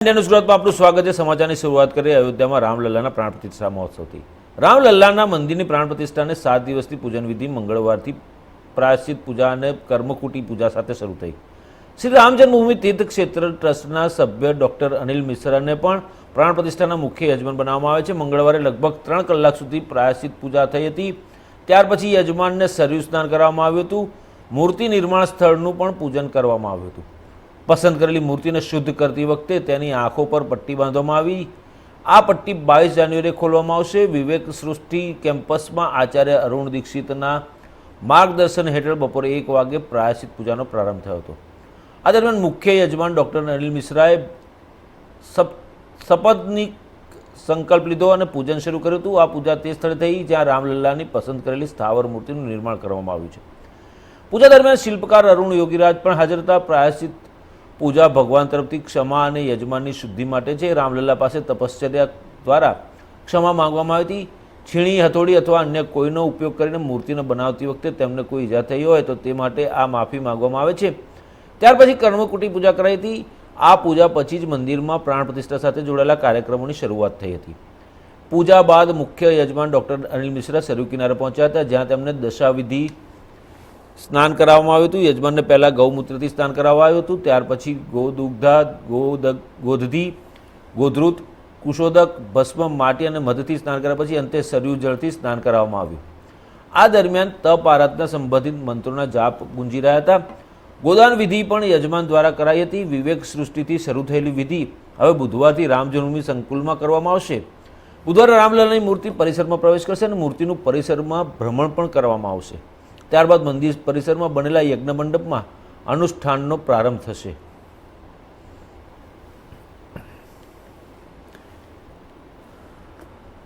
India news में आपનું સ્વાગત છે। સમાચારની શરૂઆત કરીએ અયોધ્યામાં રામલલ્લાના પ્રાણ પ્રતિષ્ઠા મહોત્સવથી। રામલલ્લાના મંદિરની પ્રાણ પ્રતિષ્ઠાને 7 દિવસની પૂજન વિધિ મંગળવારથી પ્રાયશ્ચિત પૂજા અને કર્મકુટી પૂજા સાથે શરૂ થઈ। શ્રી રામ જન્મભૂમિ તીર્થ ક્ષેત્ર ટ્રસ્ટના સભ્ય ડોક્ટર અનિલ મિશ્રાને પણ પ્રાણ પ્રતિષ્ઠાના મુખ્ય યજમાન બનાવવામાં આવે છે। મંગળવારે લગભગ 3 કલાક સુધી પ્રાયશ્ચિત પૂજા થઈ હતી। ત્યાર પછી યજમાનને સરયુ સ્નાન કરવામાં આવ્યું હતું। મૂર્તિ નિર્માણ સ્થળનું પણ પૂજન કરવામાં આવ્યું હતું। પસંદ કરેલી મૂર્તિને શુદ્ધ કરતી વખતે તેની આંખો પર પટ્ટી બાંધવામાં આવી। આ પટ્ટી 22 જાન્યુઆરીએ ખોલવામાં આવશે। વિવેક સૃષ્ટિ કેમ્પસમાં આચાર્ય અરુણ દીક્ષિતના માર્ગદર્શન હેઠળ બપોરે 1 વાગે પ્રાયશ્ચિત પૂજાનો પ્રારંભ થયો હતો। આ દરમિયાન મુખ્ય યજમાન ડોક્ટર અનિલ મિશ્રાએ શપથની સંકલ્પ લીધો અને પૂજન શરૂ કર્યું હતું। આ પૂજા તે સ્થળે થઈ જ્યાં રામલલ્લાની પસંદ કરેલી સ્થાવર મૂર્તિનું નિર્માણ કરવામાં આવ્યું છે। પૂજા દરમિયાન શિલ્પકાર અરુણ યોગીરાજ પણ હાજર હતા। પ્રાયશ્ચિત પૂજા ભગવાન તરફથી ક્ષમા અને યજમાનની શુદ્ધિ માટે છે। રામલલ્લા પાસે તપશ્ચર્યા દ્વારા ક્ષમા માંગવામાં આવી હતી। છીણી હથોડી અથવા અન્ય કોઈનો ઉપયોગ કરીને મૂર્તિને બનાવતી વખતે તેમને કોઈ ઈજા થઈ હોય તો તે માટે આ માફી માંગવામાં આવે છે। ત્યાર પછી કર્મકુટી પૂજા કરાઈ હતી। આ પૂજા પછી જ મંદિરમાં પ્રાણ પ્રતિષ્ઠા સાથે જોડાયેલા કાર્યક્રમોની શરૂઆત થઈ હતી। પૂજા બાદ મુખ્ય યજમાન ડોક્ટર અનિલ મિશ્રા સરયુ કિનારે પહોંચ્યા હતા જ્યાં તેમને દશાવિધિ સ્નાન કરાવવામાં આવ્યું હતું। યજમાનને પહેલાં ગૌમૂત્રથી સ્નાન કરાવવામાં આવ્યું હતું। ત્યાર પછી ગોદુગ્ધા ગોધધી ગોધૃત કુશોદક ભસ્મ માટી અને મધથી સ્નાન કર્યા પછી અંતે સરયુ જળથી સ્નાન કરાવવામાં આવ્યું। આ દરમિયાન તપ આરાધના સંબંધિત મંત્રોના જાપ ગુંજી રહ્યા હતા। ગોદાન વિધિ પણ યજમાન દ્વારા કરાઈ હતી। વિવેક સૃષ્ટિથી શરૂ થયેલી વિધિ હવે બુધવારથી રામ જન્મભૂમિ સંકુલમાં કરવામાં આવશે। બુધવારે રામલલ્લાની મૂર્તિ પરિસરમાં પ્રવેશ કરશે અને મૂર્તિનું પરિસરમાં ભ્રમણ પણ કરવામાં આવશે। ત્યારબાદ મંદિર પરિસરમાં બનેલા યજ્ઞ મંડપમાં અનુષ્ઠાનનો પ્રારંભ થશે।